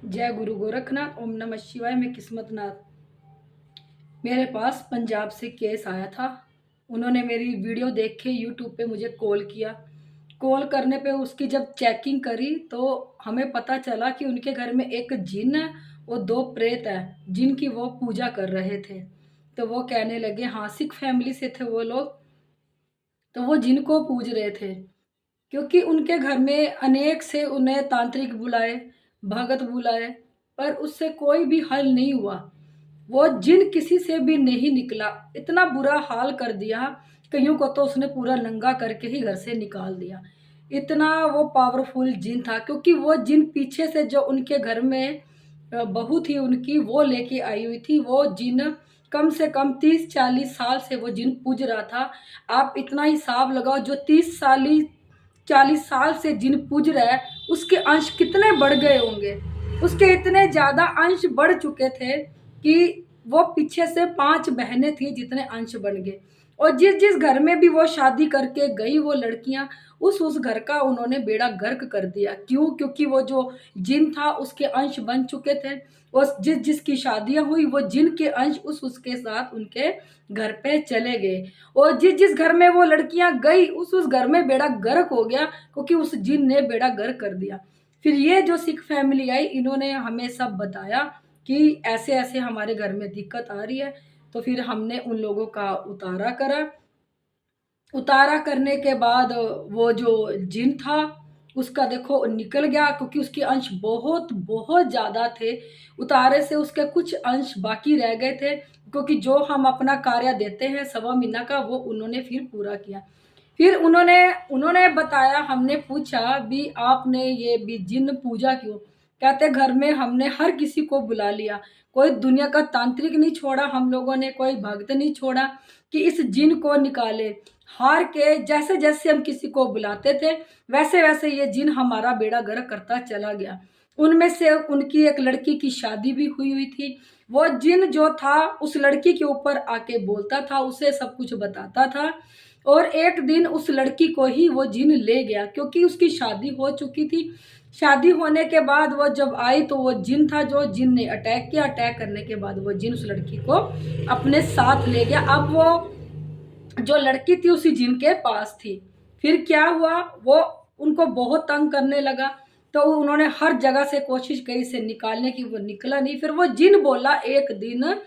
जय गुरु गोरखनाथ। ओम नमः शिवाय। मैं किस्मतनाथ। मेरे पास पंजाब से केस आया था। उन्होंने मेरी वीडियो देख के यूट्यूब पे मुझे कॉल किया। कॉल करने पे उसकी जब चेकिंग करी तो हमें पता चला कि उनके घर में एक जिन है और दो प्रेत है जिनकी वो पूजा कर रहे थे। तो वो कहने लगे, हाँ, सिख फैमिली से थे वो लोग। तो वो जिन को पूज रहे थे क्योंकि उनके घर में अनेक से उन्हें तांत्रिक बुलाए, भगत बुलाए, पर उससे कोई भी हल नहीं हुआ। वो जिन किसी से भी नहीं निकला। इतना बुरा हाल कर दिया, कईयों को तो उसने पूरा नंगा करके ही घर से निकाल दिया। इतना वो पावरफुल जिन था क्योंकि वो जिन पीछे से जो उनके घर में बहू थी उनकी, वो लेके आई हुई थी। वो जिन कम से कम 30-40 साल से वो जिन पूज रहा था। आप इतना हिसाब लगाओ, जो 30-40 साल से जिन पूज रहा है उसके अंश कितने बढ़ गए होंगे। उसके इतने ज्यादा अंश बढ़ चुके थे कि वो पीछे से 5 बहनें थी जितने अंश बन गए। और जिस जिस घर में भी वो शादी करके गई वो लड़कियां, उस घर का उन्होंने बेड़ा गर्क कर दिया। क्यों? क्योंकि वो जो जिन था उसके अंश बन चुके थे। और जिस जिसकी शादियां हुई वो जिन के अंश उसके साथ उनके घर पे चले गए। और जिस जिस घर में वो लड़कियां गई उस घर में बेड़ा गर्क हो गया क्योंकि उस जिन ने बेड़ा गर्क कर दिया। फिर ये जो सिख फैमिली आई, इन्होंने हमें सब बताया कि ऐसे ऐसे हमारे घर में दिक्कत आ रही है। तो फिर हमने उन लोगों का उतारा करा। उतारा करने के बाद वो जो जिन था उसका देखो निकल गया क्योंकि उसके अंश बहुत बहुत ज़्यादा थे। उतारे से उसके कुछ अंश बाकी रह गए थे क्योंकि जो हम अपना कार्य देते हैं 1.25 महीना का, वो उन्होंने फिर पूरा किया। फिर उन्होंने उन्होंने बताया, हमने पूछा भी आपने ये भी जिन पूजा क्यों? कहते घर में हमने हर किसी को बुला लिया, कोई दुनिया का तांत्रिक नहीं छोड़ा हम लोगों ने, कोई भक्त नहीं छोड़ा कि इस जिन को निकाले। हार के जैसे जैसे हम किसी को बुलाते थे वैसे वैसे ये जिन हमारा बेड़ा गर्क करता चला गया। उनमें से उनकी एक लड़की की शादी भी हुई हुई थी। वो जिन जो था उस लड़की के ऊपर आके बोलता था, उसे सब कुछ बताता था। और एक दिन उस लड़की को ही वो जिन ले गया क्योंकि उसकी शादी हो चुकी थी। शादी होने के बाद वो जब आई तो वो जिन था, जो जिन ने अटैक किया। अटैक करने के बाद वो जिन उस लड़की को अपने साथ ले गया। अब वो जो लड़की थी उसी जिन के पास थी। फिर क्या हुआ, वो उनको बहुत तंग करने लगा। तो उन्होंने हर जगह से कोशिश करी इसे निकालने की, वो निकला नहीं। फिर वो जिन बोला एक दिन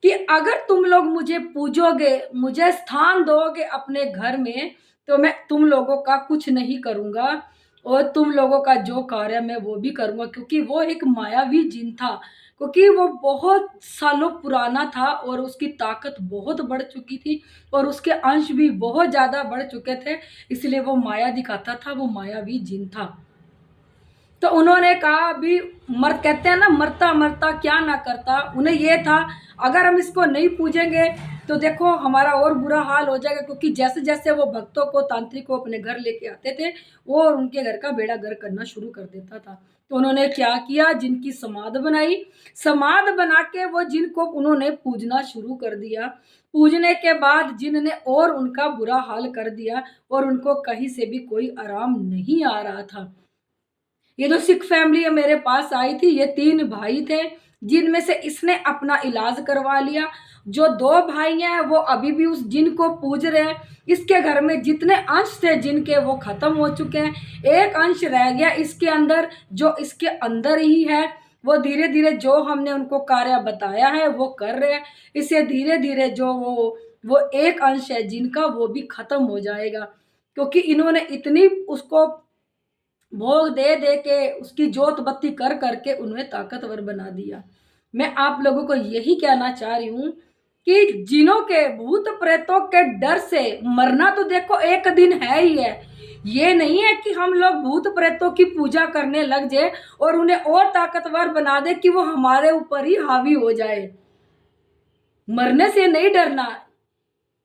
कि अगर तुम लोग मुझे पूजोगे, मुझे स्थान दोगे अपने घर में, तो मैं तुम लोगों का कुछ नहीं करूंगा और तुम लोगों का जो कार्य मैं वो भी करूंगा। क्योंकि वो एक मायावी जिन था, क्योंकि वो बहुत सालों पुराना था और उसकी ताकत बहुत बढ़ चुकी थी और उसके अंश भी बहुत ज्यादा बढ़ चुके थे। इसलिए वो माया दिखाता था, वो मायावी जिन था। तो उन्होंने कहा अभी मर कहते हैं ना, मरता मरता क्या ना करता। उन्हें ये था अगर हम इसको नहीं पूजेंगे तो देखो हमारा और बुरा हाल हो जाएगा। क्योंकि जैसे जैसे वो भक्तों को, तांत्रिक को अपने घर लेके आते थे, वो उनके घर का बेड़ा गर्क करना शुरू कर देता था। तो उन्होंने क्या किया, जिनकी समाध बनाई। समाध बना के वो जिनको उन्होंने पूजना शुरू कर दिया। पूजने के बाद जिन ने और उनका बुरा हाल कर दिया और उनको कहीं से भी कोई आराम नहीं आ रहा था। ये जो सिख फैमिली है मेरे पास आई थी, ये 3 भाई थे जिनमें से इसने अपना इलाज करवा लिया। जो 2 भाई हैं वो अभी भी उस जिन को पूज रहे हैं। इसके घर में जितने अंश थे जिनके, वो खत्म हो चुके हैं। एक अंश रह गया इसके अंदर, जो इसके अंदर ही है। वो धीरे धीरे जो हमने उनको कार्य बताया है वो कर रहे हैं। इसे धीरे धीरे जो वो एक अंश है जिनका, वो भी खत्म हो जाएगा। क्योंकि इन्होंने इतनी उसको भोग दे दे के, उसकी जोत बत्ती कर करके उन्हें ताकतवर बना दिया। मैं आप लोगों को यही कहना चाह रही हूँ कि जिनों के, भूत प्रेतों के डर से मरना तो देखो एक दिन है ही है। ये नहीं है कि हम लोग भूत प्रेतों की पूजा करने लग जाए और उन्हें और ताकतवर बना दे कि वो हमारे ऊपर ही हावी हो जाए। मरने से नहीं डरना।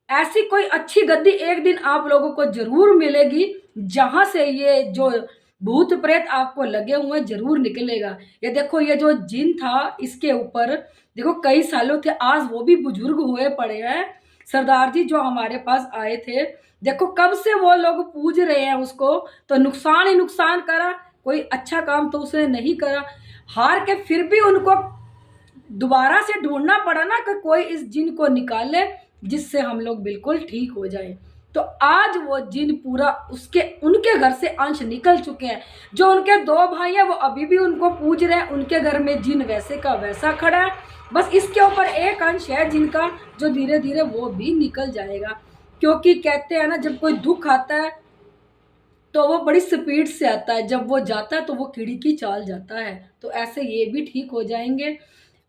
ऐसी कोई अच्छी गद्दी एक दिन आप लोगों को जरूर मिलेगी जहां से ये जो भूत प्रेत आपको लगे हुए जरूर निकलेगा। ये देखो, ये जो जिन था इसके ऊपर देखो कई सालों थे, आज वो भी बुजुर्ग हुए पड़े हैं। सरदार जी जो हमारे पास आए थे, देखो कब से वो लोग पूज रहे हैं उसको, तो नुकसान ही नुकसान करा। कोई अच्छा काम तो उसने नहीं करा, हार के फिर भी उनको दोबारा से ढूंढना पड़ा ना कि कोई इस जिन को निकाले जिससे हम लोग बिल्कुल ठीक हो जाए। तो आज वो जिन पूरा उसके उनके घर से अंश निकल चुके हैं। जो उनके दो भाई हैं वो अभी भी उनको पूज रहे हैं, उनके घर में जिन वैसे का वैसा खड़ा है। बस इसके ऊपर एक अंश है जिनका, जो धीरे धीरे वो भी निकल जाएगा। क्योंकि कहते हैं ना, जब कोई दुख आता है तो वो बड़ी स्पीड से आता है, जब वो जाता है तो वो कीड़ी की चाल जाता है। तो ऐसे ये भी ठीक हो जाएंगे।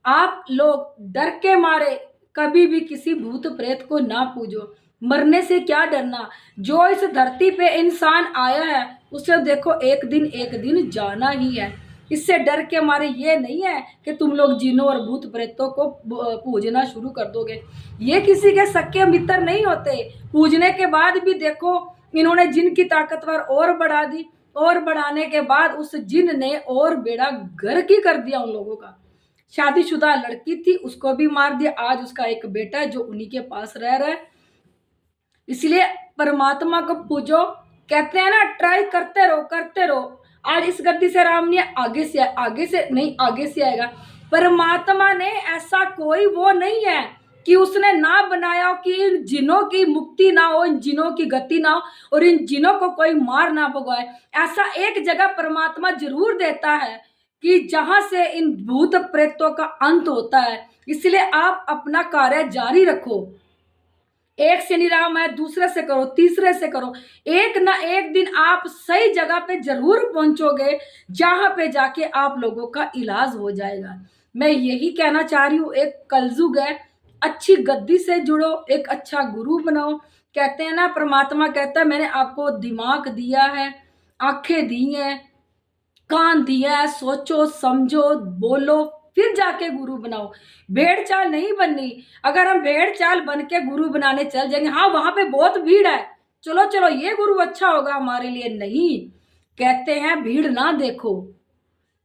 आप लोग डर के मारे कभी भी किसी भूत प्रेत को ना पूजो। मरने से क्या डरना, जो इस धरती पे इंसान आया है उसे देखो एक दिन जाना ही है। इससे डर के मारे ये नहीं है कि तुम लोग जिनों और भूत प्रेतों को पूजना शुरू कर दोगे। ये किसी के सच्चे मित्र नहीं होते। पूजने के बाद भी देखो इन्होंने जिन की ताकतवर और बढ़ा दी, और बढ़ाने के बाद उस जिन ने और बेड़ा गर्क ही कर दिया उन लोगों का। शादीशुदा लड़की थी उसको भी मार दिया, आज उसका एक बेटा है जो उन्हीं के पास रह रहा है। इसलिए परमात्मा को पूजो। कहते हैं ना, ट्राई करते रहो। आज इस गद्दी से राम नहीं, आगे से आएगा। परमात्मा ने ऐसा कोई वो नहीं है कि उसने ना बनाया कि इन जिनों की मुक्ति ना हो, इन जिनों की गति ना हो और इन जिनों को कोई मार ना भगाए। ऐसा एक जगह परमात्मा जरूर देता है कि जहां से इन भूत प्रेतों का अंत होता है। इसलिए आप अपना कार्य जारी रखो। एक से निराम है, दूसरे से करो, तीसरे से करो। एक ना एक दिन आप सही जगह पे जरूर पहुंचोगे जहां पे जाके आप लोगों का इलाज हो जाएगा। मैं यही कहना चाह रही हूँ, एक कलयुग है, अच्छी गद्दी से जुड़ो, एक अच्छा गुरु बनाओ। कहते हैं ना, परमात्मा कहता है मैंने आपको दिमाग दिया है, आंखें दी हैं, कान दिया है, सोचो समझो बोलो फिर जाके गुरु बनाओ। भेड़ चाल नहीं बननी। अगर हम भेड़ चाल बन के गुरु बनाने चल जाएंगे, हाँ वहां पे बहुत भीड़ है, चलो चलो ये गुरु अच्छा होगा हमारे लिए, नहीं। कहते हैं भीड़ ना देखो,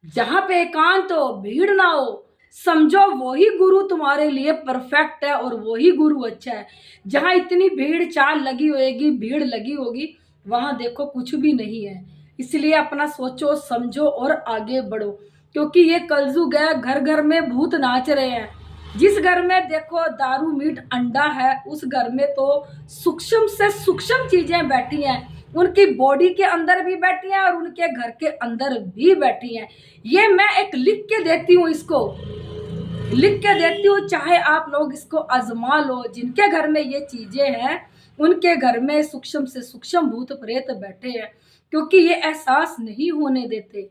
जहां पे एकांत हो, भीड़ ना हो, समझो वही गुरु तुम्हारे लिए परफेक्ट है और वही गुरु अच्छा है। जहां इतनी भीड़ चाल लगी होगी, भीड़ लगी होगी, वहां देखो कुछ भी नहीं है। इसलिए अपना सोचो समझो और आगे बढ़ो। क्योंकि ये कलयुग है, घर घर में भूत नाच रहे हैं। जिस घर में देखो दारू मीट अंडा है, उस घर में तो सूक्ष्म से सूक्ष्म चीजें बैठी हैं, उनकी बॉडी के अंदर भी बैठी हैं और उनके घर के अंदर भी बैठी हैं। ये मैं एक लिख के देती हूँ, इसको लिख के देती हूँ, चाहे आप लोग इसको आजमा लो। जिनके घर में ये चीजें हैं उनके घर में सूक्ष्म से सूक्ष्म भूत प्रेत बैठे हैं। क्योंकि ये एहसास नहीं होने देते,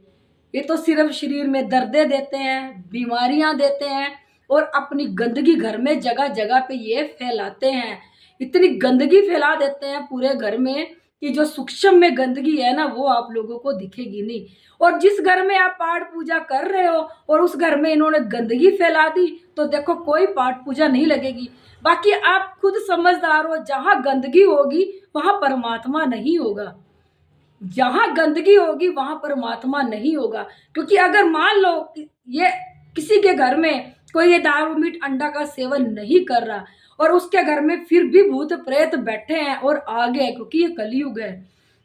ये तो सिर्फ शरीर में दर्दे देते हैं, बीमारियां देते हैं और अपनी गंदगी घर में जगह जगह पे ये फैलाते हैं। इतनी गंदगी फैला देते हैं पूरे घर में कि जो सूक्ष्म में गंदगी है ना वो आप लोगों को दिखेगी नहीं। और जिस घर में आप पाठ पूजा कर रहे हो और उस घर में इन्होंने गंदगी फैला दी तो देखो कोई पाठ पूजा नहीं लगेगी। बाकी आप खुद समझदार हो, जहां गंदगी होगी वहां परमात्मा नहीं होगा, जहां गंदगी होगी वहां परमात्मा नहीं होगा। क्योंकि अगर मान लो ये किसी के घर में कोई ये दारू मीट अंडा का सेवन नहीं कर रहा और उसके घर में फिर भी भूत प्रेत बैठे हैं और आ गए, क्योंकि ये कलयुग है,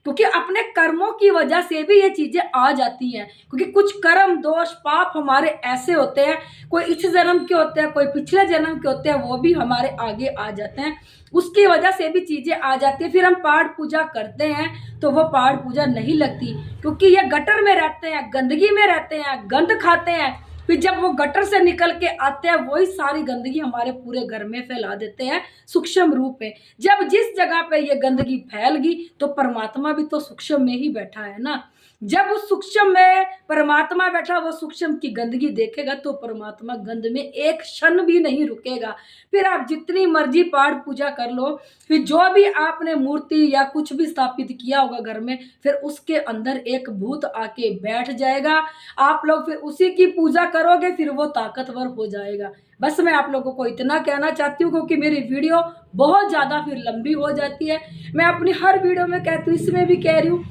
क्योंकि अपने कर्मों की वजह से भी ये चीजें आ जाती हैं। क्योंकि कुछ कर्म दोष पाप हमारे ऐसे होते हैं, कोई इस जन्म के होते हैं, कोई पिछले जन्म के होते हैं, वो भी हमारे आगे आ जाते हैं, उसकी वजह से भी चीजें आ जाती है। फिर हम पाठ पूजा करते हैं तो वो पाठ पूजा नहीं लगती, क्योंकि ये गटर में रहते हैं, गंदगी में रहते हैं, गंद खाते हैं। फिर जब वो गटर से निकल के आते हैं वही सारी गंदगी हमारे पूरे घर में फैला देते हैं सूक्ष्म रूप में। जब जिस जगह पे ये गंदगी फैल गई तो परमात्मा भी तो सूक्ष्म में ही बैठा है ना। जब उस सूक्ष्म में परमात्मा बैठा, वो सूक्ष्म की गंदगी देखेगा तो परमात्मा गंद में एक क्षण भी नहीं रुकेगा। फिर आप जितनी मर्जी पाठ पूजा कर लो, फिर जो भी आपने मूर्ति या कुछ भी स्थापित किया होगा घर में, फिर उसके अंदर एक भूत आके बैठ जाएगा। आप लोग फिर उसी की पूजा करोगे, फिर वो ताकतवर हो जाएगा। बस मैं आप लोगों को इतना कहना चाहती हूँ, क्योंकि मेरी वीडियो बहुत ज़्यादा फिर लंबी हो जाती है। मैं अपनी हर वीडियो में कहती हूँ, इसमें भी कह रही हूँ,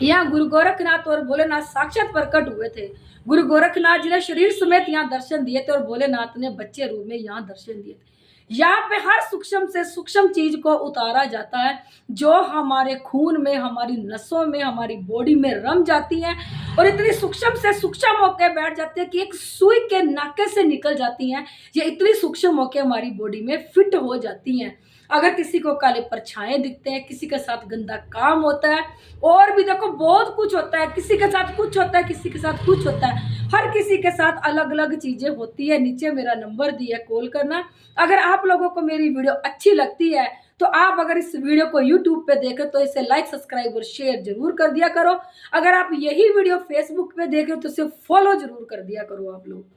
यहाँ गुरु गोरखनाथ और भोलेनाथ साक्षात प्रकट हुए थे। गुरु गोरखनाथ जी ने शरीर समेत यहाँ दर्शन दिए थे और भोलेनाथ ने बच्चे रूप में यहाँ दर्शन दिए थे। यहाँ पे हर सूक्ष्म से सूक्ष्म चीज को उतारा जाता है जो हमारे खून में, हमारी नसों में, हमारी बॉडी में रम जाती है और इतनी सूक्ष्म से सूक्ष्म होके बैठ जाती है कि एक सुई के नाके से निकल जाती हैं। ये इतनी सूक्ष्म होके हमारी बॉडी में फिट हो जाती हैं। अगर किसी को काले परछाएं दिखते हैं, किसी के साथ गंदा काम होता है, और भी देखो बहुत कुछ होता है, किसी के साथ कुछ होता है, किसी के साथ कुछ होता है, हर किसी के साथ अलग अलग चीजें होती है। नीचे मेरा नंबर दिया, कॉल करना। अगर आप लोगों को मेरी वीडियो अच्छी लगती है तो आप अगर इस वीडियो को YouTube पे देखें तो इसे लाइक, सब्सक्राइब और शेयर जरूर कर दिया करो। अगर आप यही वीडियो Facebook पे देखें तो इसे फॉलो जरूर कर दिया करो आप लोग।